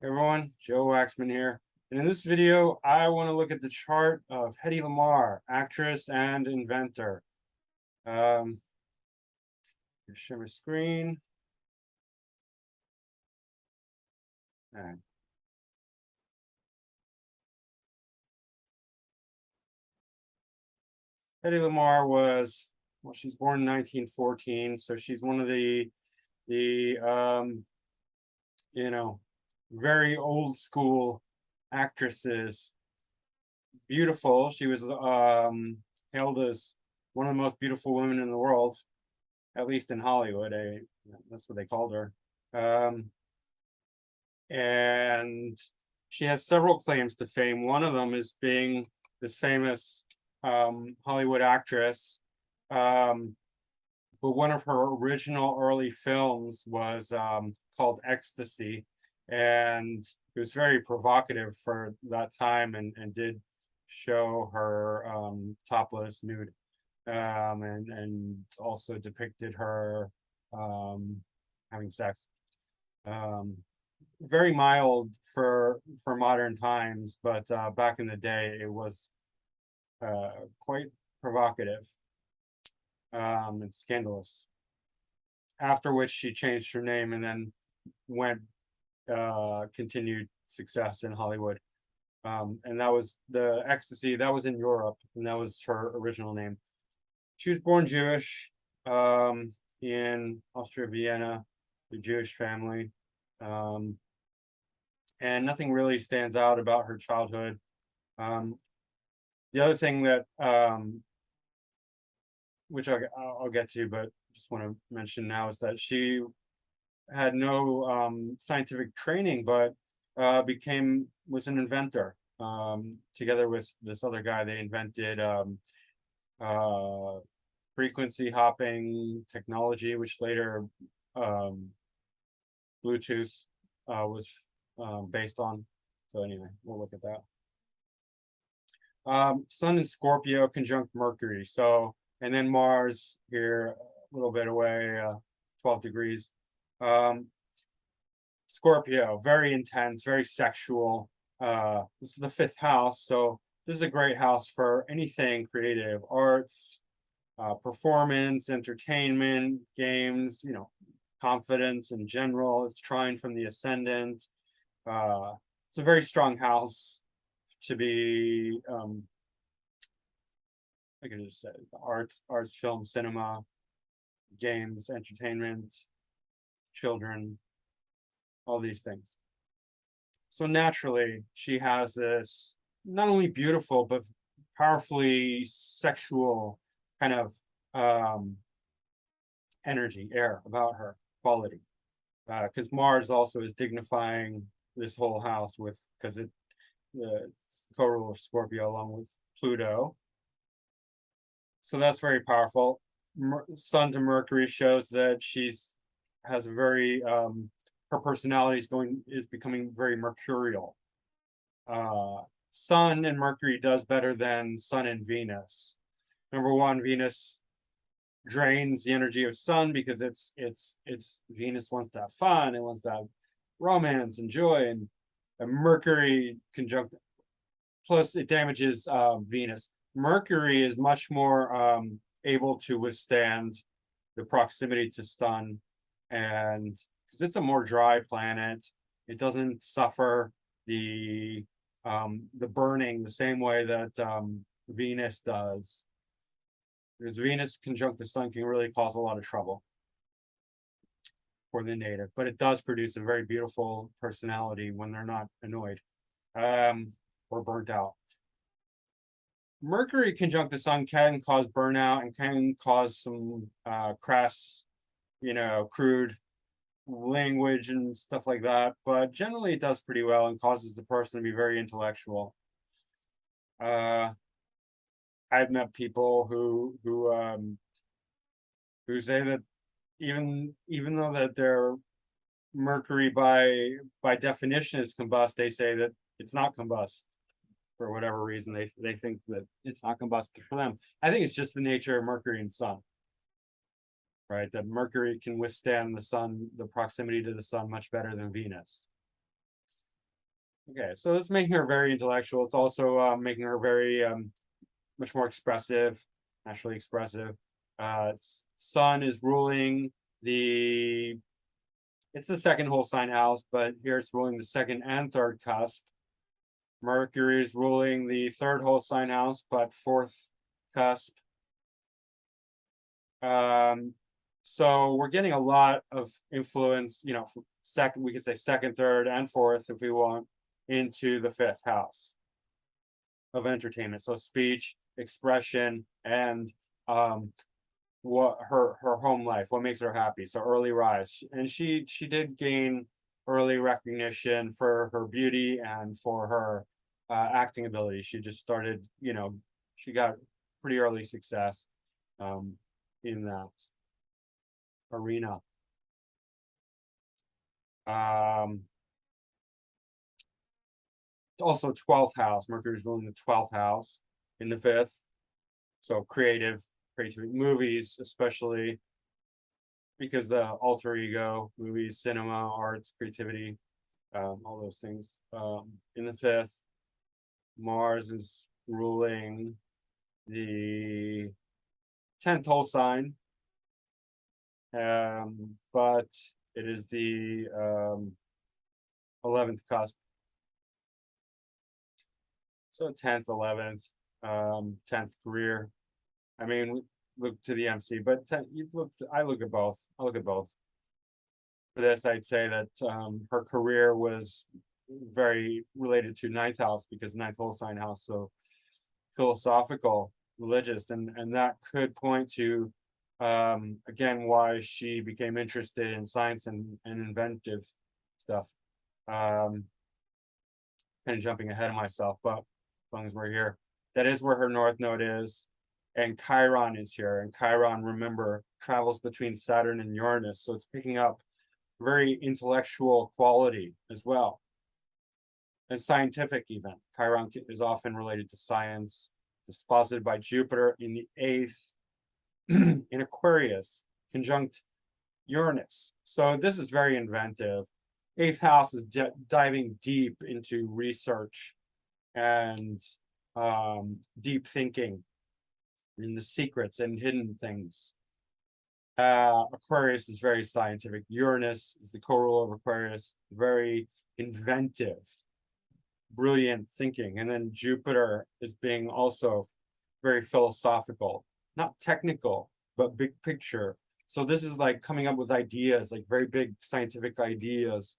Hey everyone, Joe Waxman here. And in this video, I want to look at the chart of Hedy Lamarr, actress and inventor. Share my screen. All right. Hedy Lamarr she's born in 1914, so she's one of the you know, very old school actresses. Beautiful. She was hailed as one of the most beautiful women in the world, at least in Hollywood. That's what they called her. And she has several claims to fame. One of them is being this famous Hollywood actress. But one of her original early films was called Ecstasy, and it was very provocative for that time, and did show her topless, nude, and also depicted her having sex. Very mild for modern times, but back in the day, it was quite provocative and scandalous. After which she changed her name and then went continued success in Hollywood. And that was the Ecstasy. That was in Europe, and that was her original name. She was born Jewish in Austria, Vienna, a Jewish family. And nothing really stands out about her childhood. The other thing that, which I'll get to, but just want to mention now, is that she had no scientific training, but was an inventor. Together with this other guy, they invented frequency hopping technology, which later Bluetooth was based on. So anyway, we'll look at that. Sun in Scorpio conjunct Mercury. So, and then Mars here a little bit away, 12 degrees. Scorpio, very intense, very sexual. This is the 5th house, so this is a great house for anything creative, arts, performance, entertainment, games, confidence in general. It's trine from the ascendant. It's a very strong house to be, I can just say, arts, film, cinema, games, entertainment, children, all these things. So naturally, she has this not only beautiful, but powerfully sexual kind of energy, air about her, quality. Because Mars also is dignifying this whole house because the co-rule of Scorpio along with Pluto. So that's very powerful. Sun to Mercury shows that has a very her personality is becoming very mercurial. Sun and Mercury does better than Sun and Venus. Number one, Venus drains the energy of Sun because it's Venus wants to have fun, it wants to have romance and joy, and Mercury conjunct, plus it damages Venus. Mercury is much more able to withstand the proximity to Sun, and because it's a more dry planet, it doesn't suffer the burning the same way that Venus does. Because Venus conjunct the Sun can really cause a lot of trouble for the native, but it does produce a very beautiful personality when they're not annoyed or burnt out. Mercury conjunct the Sun can cause burnout and can cause some crass, crude language and stuff like that, but generally it does pretty well and causes the person to be very intellectual. I've met people who say that even though that their Mercury by definition is combust, they say that it's not combust for whatever reason. They think that it's not combust for them. I think it's just the nature of Mercury and Sun. Right, that Mercury can withstand the Sun, the proximity to the Sun, much better than Venus. Okay, so it's making her very intellectual. It's also making her very much more expressive, naturally expressive. Sun is ruling the, it's the second whole sign house, but here it's ruling the second and third cusp. Mercury is ruling the third whole sign house, but fourth cusp. So we're getting a lot of influence, you know, second, we could say second, third, and fourth if we want, into the fifth house of entertainment. So speech, expression, and what her home life, what makes her happy. So early rise, and she did gain early recognition for her beauty and for her acting ability. She just started, you know, she got pretty early success in that arena. Also 12th house, Mercury's ruling the 12th house in the fifth. So creativity, movies, especially because the alter ego, movies, cinema, arts, creativity, all those things. In the fifth, Mars is ruling the 10th whole sign, but it is the 11th cusp. So 10th, 11th, 10th career. I mean, look to the MC, but I look at both. I look at both. For this, I'd say that her career was very related to ninth house because ninth whole sign house, so philosophical, religious, and that could point to again why she became interested in science and inventive stuff. Kind of jumping ahead of myself, but as long as we're here, that is where her north node is, and Chiron is here, and Chiron, remember, travels between Saturn and Uranus, so it's picking up very intellectual quality as well, and scientific even. Chiron is often related to science, disposited by Jupiter in the eighth in Aquarius, conjunct Uranus. So this is very inventive. Eighth house is diving deep into research and deep thinking in the secrets and hidden things. Aquarius is very scientific. Uranus is the co-ruler of Aquarius, very inventive, brilliant thinking. And then Jupiter is being also very philosophical, not technical, but big picture. So this is like coming up with ideas, like very big scientific ideas,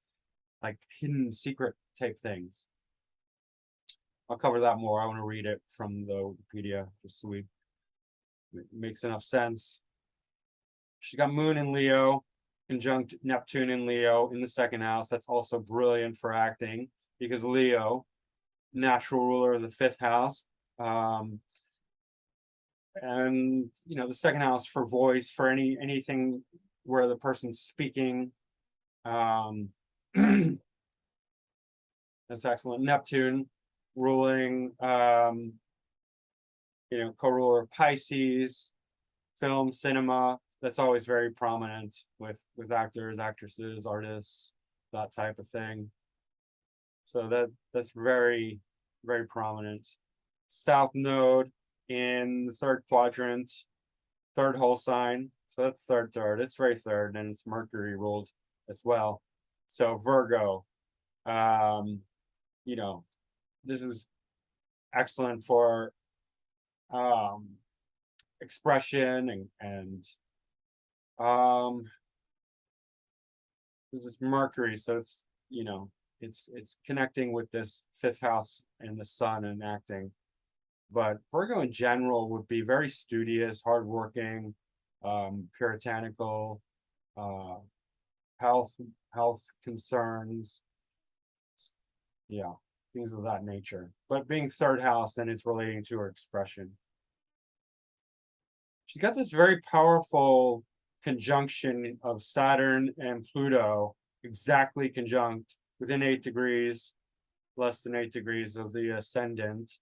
like hidden secret type things. I'll cover that more. I want to read it from the Wikipedia just so it makes enough sense. She's got Moon in Leo, conjunct Neptune in Leo in the second house. That's also brilliant for acting because Leo, natural ruler of the fifth house. And you know, the second house for voice, for anything where the person's speaking. That's excellent. Neptune ruling, you know, co-ruler of Pisces, film, cinema. That's always very prominent with actors, actresses, artists, that type of thing. So that's very, very prominent. South node in the third quadrant, third whole sign. So that's third. It's very third, and it's Mercury ruled as well. So Virgo, you know, this is excellent for expression and this is Mercury, so it's, you know, it's connecting with this fifth house and the sun and acting. But Virgo in general would be very studious, hardworking, puritanical, health concerns, yeah, things of that nature. But being third house, then it's relating to her expression. She's got this very powerful conjunction of Saturn and Pluto, exactly conjunct within 8 degrees, less than 8 degrees of the ascendant.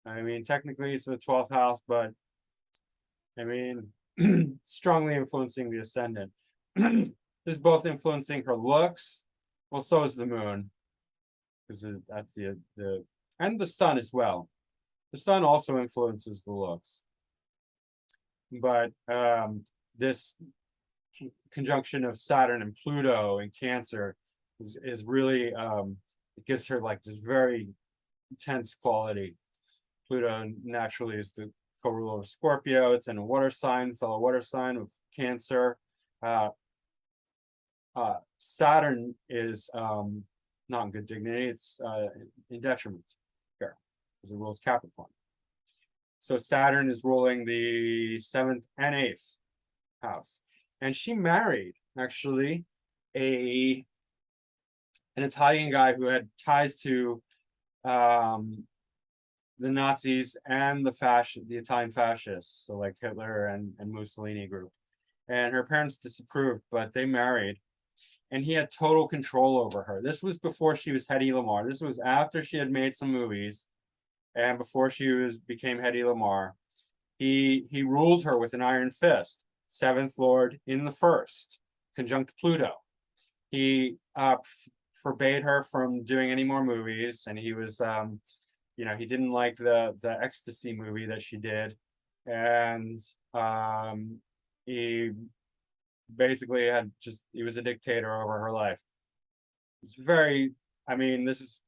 I mean, technically it's the 12th house, but I mean, strongly influencing the ascendant. This is both influencing her looks. Well, so is the moon. because that's the and the sun as well. The sun also influences the looks, but this conjunction of Saturn and Pluto in Cancer is really it gives her like this very intense quality. Pluto naturally is the co-ruler of Scorpio. It's in a water sign, fellow water sign of Cancer. Saturn is not in good dignity. It's in detriment here because it rules Capricorn. So Saturn is ruling the 7th and 8th house. And she married actually an Italian guy who had ties to the Nazis and the Italian fascists, so like Hitler and Mussolini group. And her parents disapproved, but they married. And he had total control over her. This was before she was Hedy Lamarr. This was after she had made some movies, and before she became Hedy Lamarr. He ruled her with an iron fist. 7th Lord in the 1st, conjunct Pluto. He forbade her from doing any more movies, and he was, he didn't like the ecstasy movie that she did, and he basically he was a dictator over her life. It's very, this is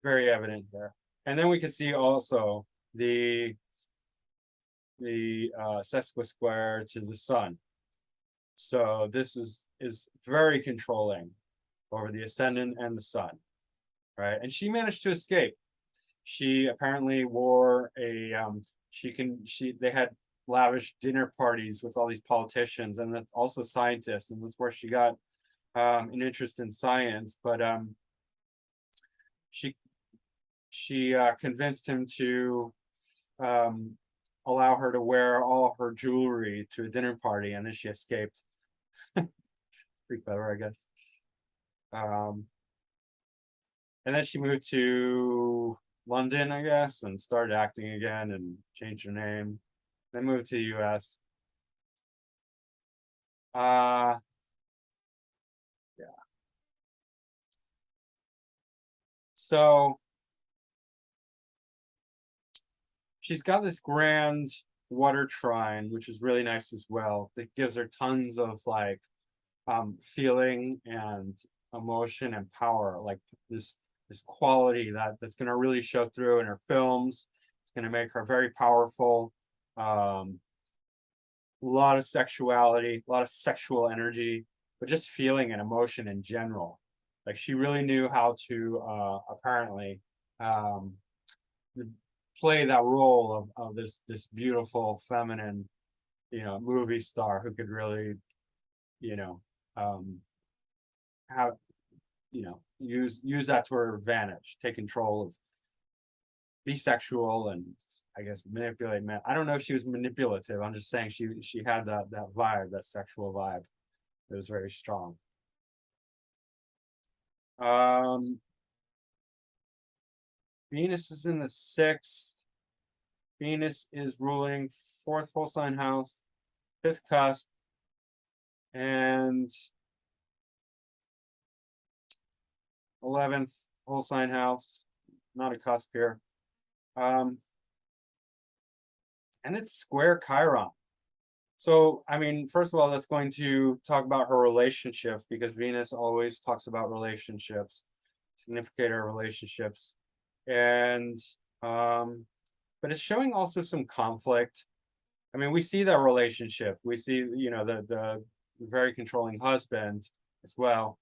very evident there. And then we can see also the sesquisquare to the sun. So this is very controlling over the ascendant and the sun, right? And she managed to escape. She apparently wore they had lavish dinner parties with all these politicians and that's also scientists, and that's where she got an interest in science. But she convinced him to allow her to wear all her jewelry to a dinner party, and then she escaped. Pretty clever, I guess. And then she moved to London, I guess, and started acting again and changed her name. Then moved to the US. Yeah. So she's got this grand water trine, which is really nice as well. That gives her tons of like feeling and emotion and power, like this quality that's going to really show through in her films. It's going to make her very powerful. A lot of sexuality, a lot of sexual energy, but just feeling and emotion in general. Like she really knew how to apparently play that role of this beautiful feminine, movie star who could really, have, use that to her advantage, take control of, be sexual, and I guess manipulate men. I don't know if she was manipulative. I'm just saying she had that vibe, that sexual vibe. It was very strong. Venus is in the 6th. Venus is ruling 4th whole sign house, 5th cusp, and 11th whole sign house. Not a cusp here. And it's square Chiron. So, first of all, that's going to talk about her relationships, because Venus always talks about relationships, significator relationships. And, but it's showing also some conflict. We see that relationship. We see, the very controlling husband as well.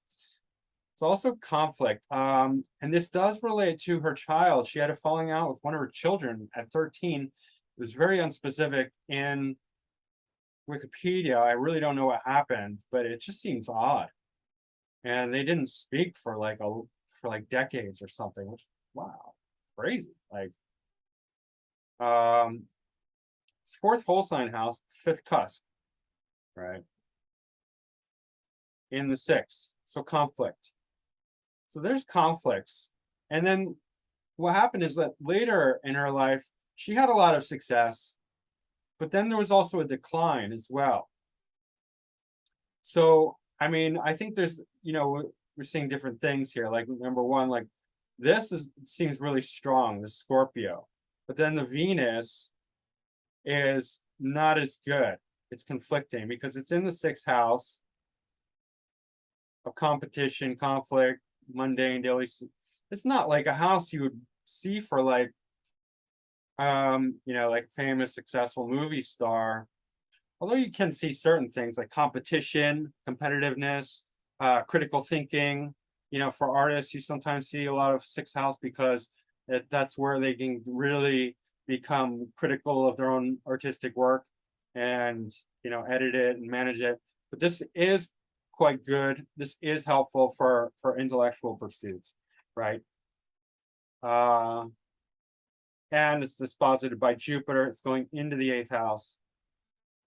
It's also conflict. And this does relate to her child. She had a falling out with one of her children at 13. It was very unspecific in Wikipedia. I really don't know what happened, but it just seems odd. And they didn't speak for like decades or something, which, wow, crazy. Like, it's 4th whole sign house, 5th cusp, right? In the 6th, so conflict. So there's conflicts. And then what happened is that later in her life, she had a lot of success, but then there was also a decline as well. So, I think there's, seeing different things here. Like number one, like this seems really strong, the Scorpio, but then the Venus is not as good. It's conflicting because it's in the sixth house of competition, conflict, mundane daily. It's not like a house you would see for like like famous successful movie star, although you can see certain things like competition, competitiveness, critical thinking. For artists, you sometimes see a lot of sixth house because that's where they can really become critical of their own artistic work and edit it and manage it. But this is quite good. This is helpful for intellectual pursuits, right? And it's disposited by Jupiter. It's going into the eighth house.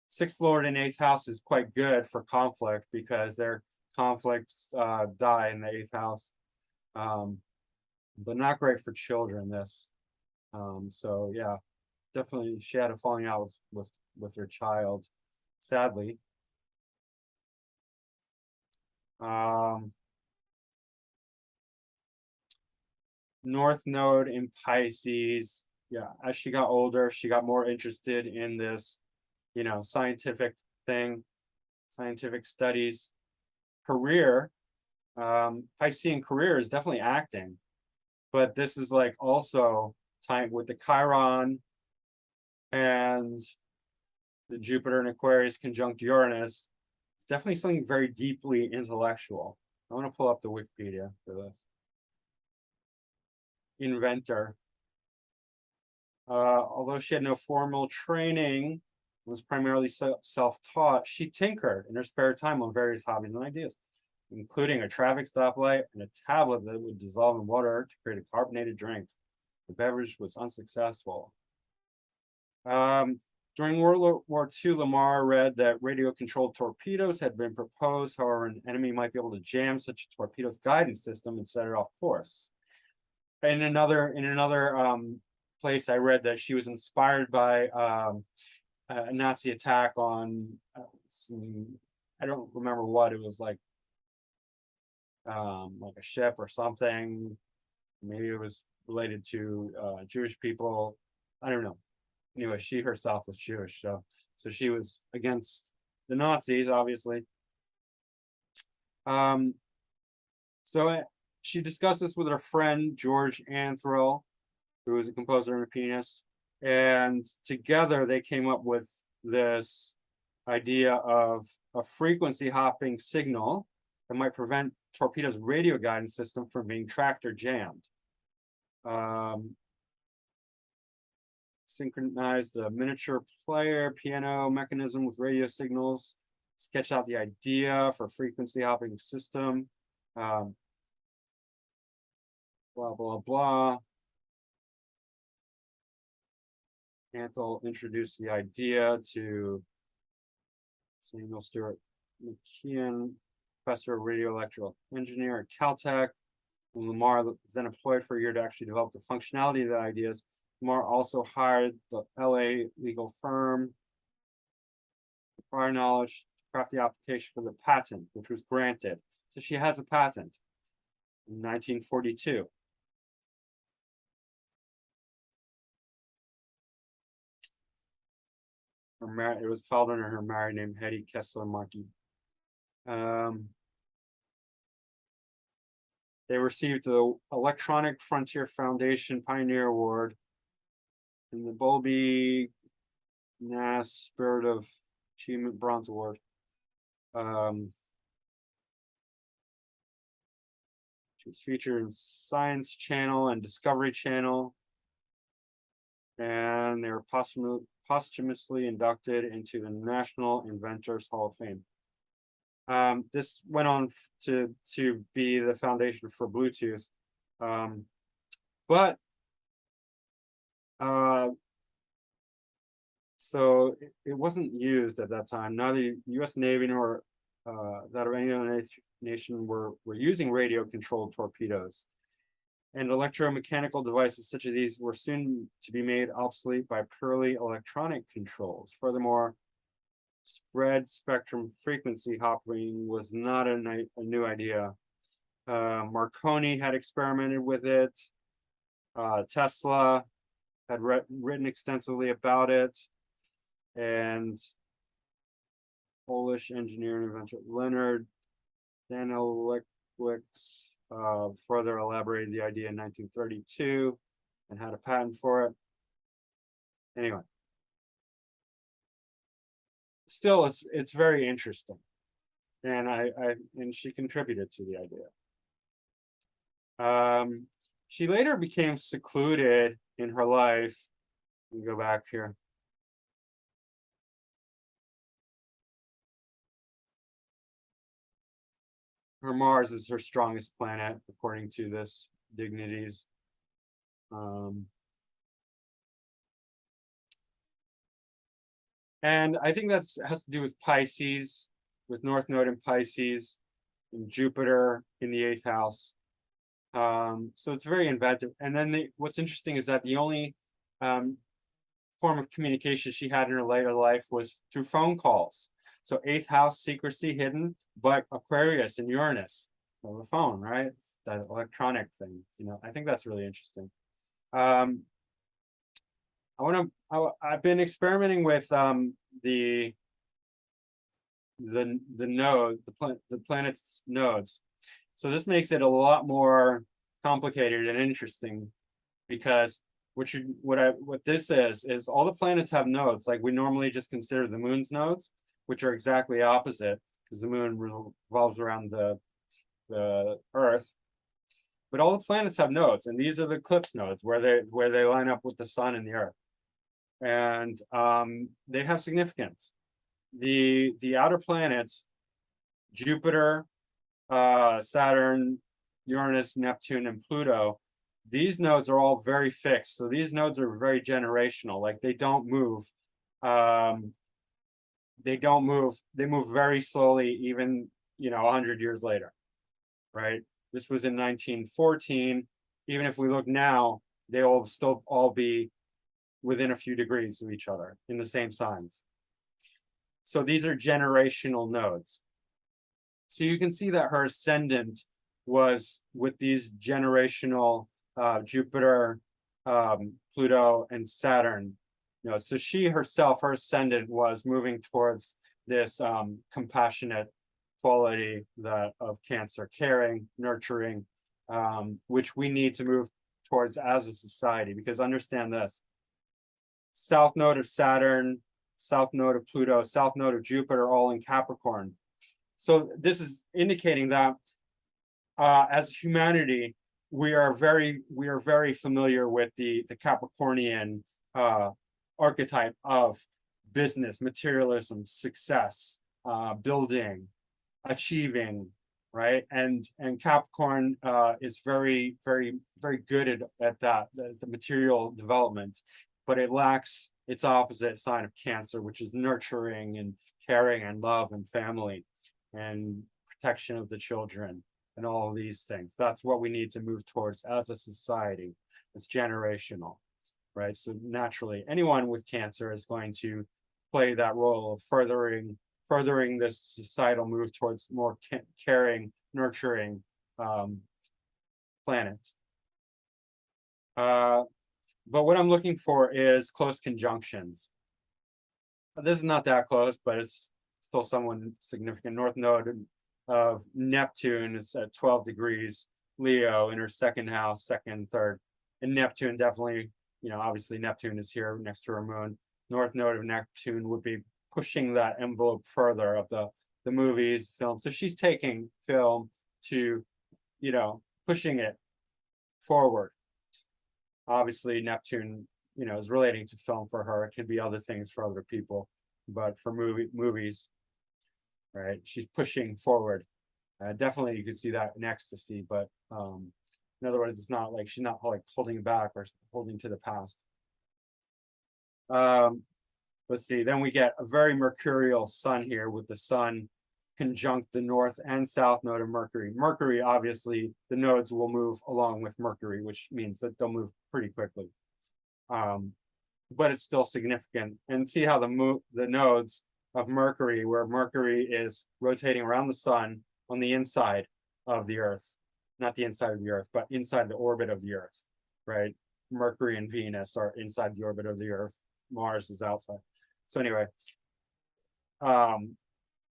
Sixth lord in eighth house is quite good for conflict because their conflicts die in the eighth house, but not great for children. So yeah, definitely she had a falling out with her child, sadly. North node in Pisces. Yeah, as she got older, she got more interested in this, scientific thing, scientific studies. Career, Piscean career is definitely acting, but this is like also time with the Chiron and the Jupiter in Aquarius conjunct Uranus. It's definitely something very deeply intellectual. I want to pull up the Wikipedia for this. Inventor. Although she had no formal training, was primarily self-taught, she tinkered in her spare time on various hobbies and ideas, including a traffic stoplight and a tablet that would dissolve in water to create a carbonated drink. The beverage was unsuccessful. During World War II, Lamarr read that radio-controlled torpedoes had been proposed. However, an enemy might be able to jam such a torpedo's guidance system and set it off course. In another place, I read that she was inspired by a Nazi attack on I don't remember what it was, like a ship or something. Maybe it was related to Jewish people. I don't know. Anyway, she herself was Jewish, so she was against the Nazis, obviously. She discussed this with her friend George Antheil, who was a composer and a pianist, and together they came up with this idea of a frequency hopping signal that might prevent torpedo's radio guidance system from being tracked or jammed. Synchronized the miniature player piano mechanism with radio signals, sketched out the idea for frequency hopping system, blah, blah, blah. Antheil introduced the idea to Samuel Stuart McKeon, professor of radioelectrical engineer at Caltech. And Lamarr then employed for a year to actually develop the functionality of the ideas. Lamarr also hired the LA legal firm, prior knowledge, to craft the application for the patent, which was granted. So she has a patent in 1942. It was filed under her married name, Hedy Lamarr. They received the Electronic Frontier Foundation Pioneer Award and the Bowlby Nass Spirit of Achievement Bronze Award. She was featured in Science Channel and Discovery Channel, and they were posthumously inducted into the National Inventors Hall of Fame. This went on to be the foundation for Bluetooth, so it wasn't used at that time. Neither the U.S. Navy nor that of any other nation were using radio-controlled torpedoes. And electromechanical devices such as these were soon to be made obsolete by purely electronic controls. Furthermore, spread spectrum frequency hopping was not a new idea. Marconi had experimented with it. Tesla had written extensively about it. And Polish engineer and inventor Leonard Danilewicz further elaborated the idea in 1932 and had a patent for it. Anyway, still, it's very interesting, and and she contributed to the idea. She later became secluded in her life. Let me go back here. Her Mars is her strongest planet, according to this Dignities. And I think that has to do with Pisces, with North Node in Pisces, and Jupiter in the 8th house. So it's very inventive. And then what's interesting is that the only form of communication she had in her later life was through phone calls. So 8th house, secrecy, hidden, but Aquarius and Uranus on the phone, right? That electronic thing, I think that's really interesting. I've been experimenting with the planet's nodes. So this makes it a lot more complicated and interesting, because what this is all the planets have nodes. Like we normally just consider the moon's nodes, which are exactly opposite, because the moon revolves around the Earth. But all the planets have nodes, and these are the eclipse nodes where they line up with the sun and the Earth. And they have significance. The outer planets, Jupiter, Saturn, Uranus, Neptune, and Pluto, these nodes are all very fixed. So these nodes are very generational. Like they don't move. They move very slowly, even 100 years later, right? This was in 1914. Even if we look now, they will still all be within a few degrees of each other in the same signs. So these are generational nodes. So you can see that her ascendant was with these generational Jupiter, Pluto, and Saturn. So she herself, her ascendant was moving towards this compassionate quality of Cancer, caring, nurturing, which we need to move towards as a society. Because understand this: south node of Saturn, south node of Pluto, south node of Jupiter, all in Capricorn. So this is indicating that as humanity, we are very familiar with the Capricornian archetype of business, materialism, success, building, achieving, right? And Capricorn is very good at that, the material development, but it lacks its opposite sign of Cancer, which is nurturing and caring and love and family and protection of the children and all of these things. That's what we need to move towards as a society. It's generational, right? So naturally, anyone with Cancer is going to play that role of furthering this societal move towards more caring, nurturing planet. But what I'm looking for is close conjunctions. This is not that close, but it's still somewhat significant. North node of Neptune is at 12 degrees Leo in her second house, second, third. And Neptune definitely, obviously Neptune is here next to her moon. North node of Neptune would be pushing that envelope further of the movies, film. So she's taking film to, pushing it forward. Obviously Neptune, is relating to film for her. It can be other things for other people, but for movies, right? She's pushing forward. Definitely you could see that in Ecstasy, but in other words, it's not like she's not like holding back or holding to the past. Let's see, then we get a very mercurial sun here, with the sun conjunct the north and south node of Mercury. Mercury, obviously, the nodes will move along with Mercury, which means that they'll move pretty quickly. But it's still significant. And see how the nodes of Mercury, where Mercury is rotating around the sun on the inside of the Earth. not the inside of the Earth, but inside the orbit of the Earth, right? Mercury and Venus are inside the orbit of the Earth. Mars is outside. So anyway,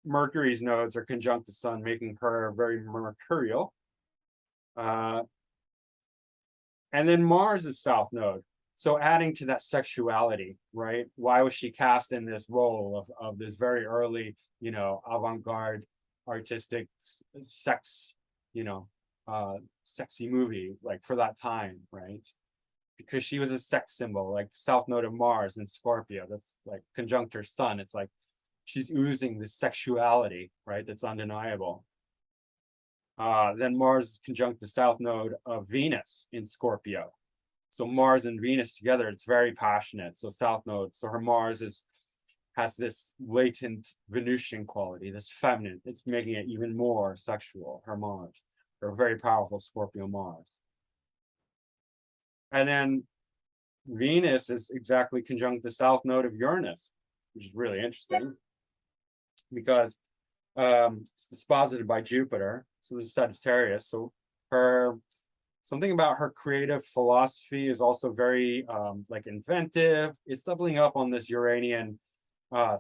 Mercury's nodes are conjunct the sun, making her very mercurial. And then Mars is south node. So adding to that sexuality, right? Why was she cast in this role of this very early, avant-garde artistic sex, sexy movie, like for that time, right? Because she was a sex symbol, like south node of Mars in Scorpio. That's like conjunct her sun. It's like she's oozing this sexuality, right? That's undeniable. Then Mars is conjunct the south node of Venus in Scorpio. So Mars and Venus together, it's very passionate. So south node. So her Mars has this latent Venusian quality, this feminine. It's making it even more sexual, her Mars. Her very powerful Scorpio Mars. And then Venus is exactly conjunct the south node of Uranus, which is really interesting because it's disposited by Jupiter. So this is Sagittarius. So something about her creative philosophy is also very like inventive. It's doubling up on this Uranian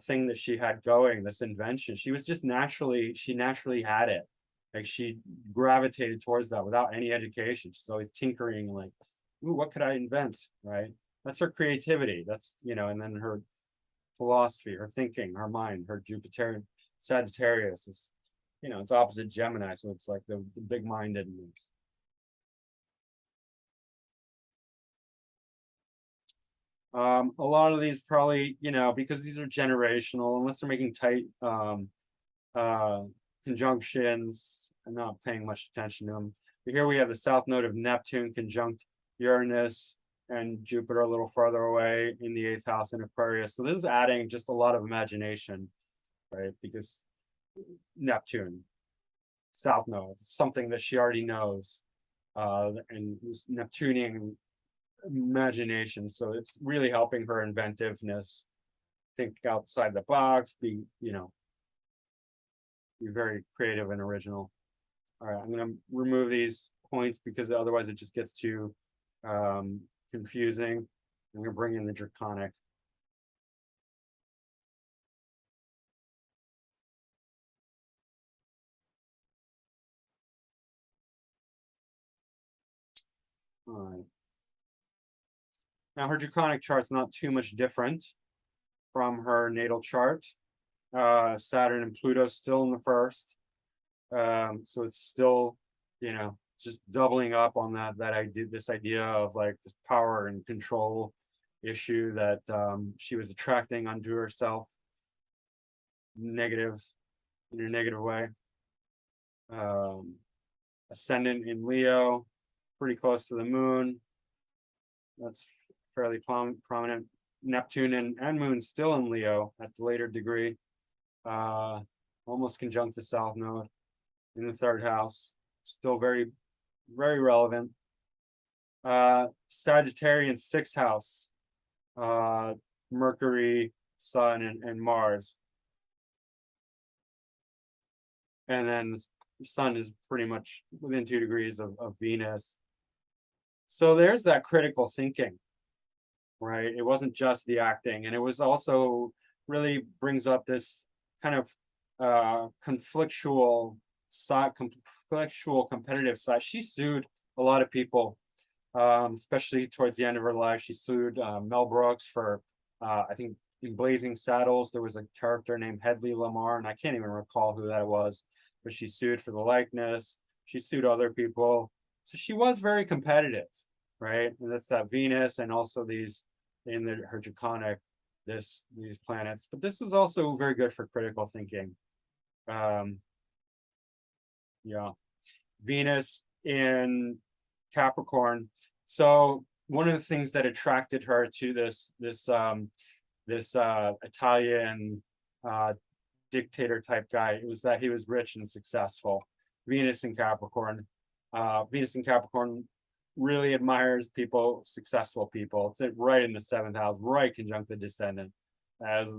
thing that she had going, this invention. She naturally had it. Like she gravitated towards that without any education. She's always tinkering, like, ooh, what could I invent, right? That's her creativity. That's, and then her philosophy, her thinking, her mind, her Jupiter, Sagittarius is, it's opposite Gemini. So it's like the big-mindedness. A lot of these probably, because these are generational, unless they're making tight conjunctions, I'm not paying much attention to them. But here we have the south node of Neptune conjunct Uranus and Jupiter a little farther away in the 8th house in Aquarius. So this is adding just a lot of imagination, right? Because Neptune, south node, something that she already knows, and this Neptunian imagination. So it's really helping her inventiveness, think outside the box, be very creative and original. All right, I'm going to remove these points because otherwise it just gets too confusing. I'm going to bring in the Draconic. All right. Now her Draconic chart's not too much different from her natal chart. Saturn and Pluto still in the first. So it's still, just doubling up on this idea of like this power and control issue that she was attracting unto herself, in a negative way. Ascendant in Leo, pretty close to the moon. That's fairly prominent. Neptune and moon still in Leo at the later degree. Almost conjunct the south node in the 3rd house. Still very, very relevant. Sagittarian 6th house. Mercury, Sun, and Mars. And then the Sun is pretty much within 2 degrees of Venus. So there's that critical thinking, right? It wasn't just the acting, and it was also really brings up this kind of conflictual competitive side. She sued a lot of people, especially towards the end of her life. She sued Mel Brooks for, I think, in Blazing Saddles, there was a character named Hedy Lamarr, and I can't even recall who that was, but she sued for the likeness. She sued other people. So she was very competitive, right? And that's that Venus and also these in her Draconic, these planets. But this is also very good for critical thinking. Yeah, Venus in Capricorn. So one of the things that attracted her to this Italian dictator type guy, it was that he was rich and successful. Venus in Capricorn. Venus in Capricorn really admires people, successful people. It's right in the 7th house, right conjunct the descendant. As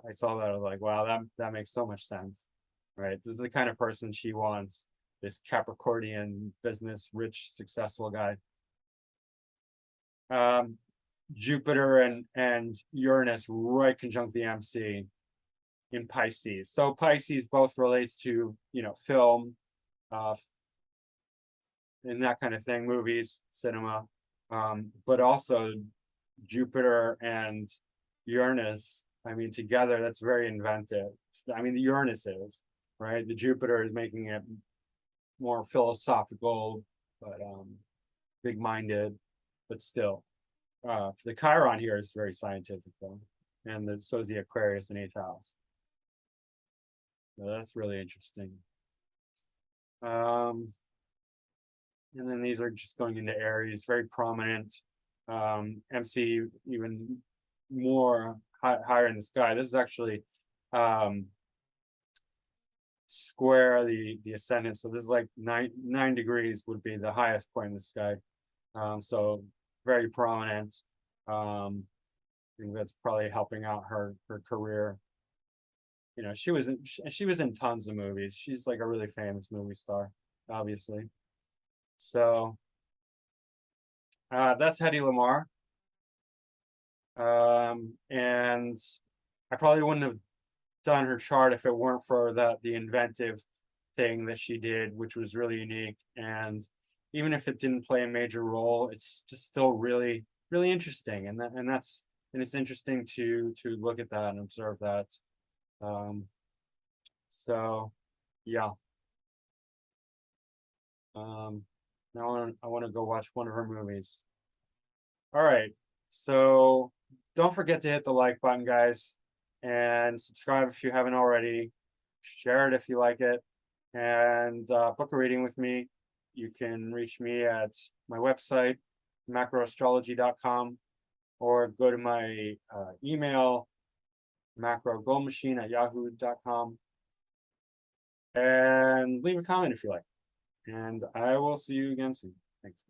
I saw that, I was like, wow, that makes so much sense, right? This is the kind of person she wants. this Capricornian business, rich, successful guy. Jupiter and Uranus right conjunct the MC in Pisces. So Pisces both relates to, you know, film, and that kind of thing, movies, cinema, but also Jupiter and Uranus. I mean, together, that's very inventive. I mean, the Uranus is, right? The Jupiter is making it more philosophical, but big-minded, but still. The Chiron here is very scientific, though, and so is the Aquarius in 8th house. So that's really interesting. And then these are just going into Aries, very prominent. MC even more higher in the sky. This is actually square the ascendant. So this is like 9 degrees would be the highest point in the sky. So very prominent. I think that's probably helping out her career. You know, she was in tons of movies. She's like a really famous movie star, obviously. So that's Hedy Lamarr. And I probably wouldn't have done her chart if it weren't for the inventive thing that she did, which was really unique. And even if it didn't play a major role, it's just still really, really interesting. And it's interesting to look at that and observe that. So yeah. Now I want to go watch one of her movies. All right. So don't forget to hit the like button, guys, and subscribe if you haven't already. Share it if you like it, and book a reading with me. You can reach me at my website, macroastrology.com, or go to my email, macrogoldmachine@yahoo.com, and leave a comment if you like. And I will see you again soon. Thanks.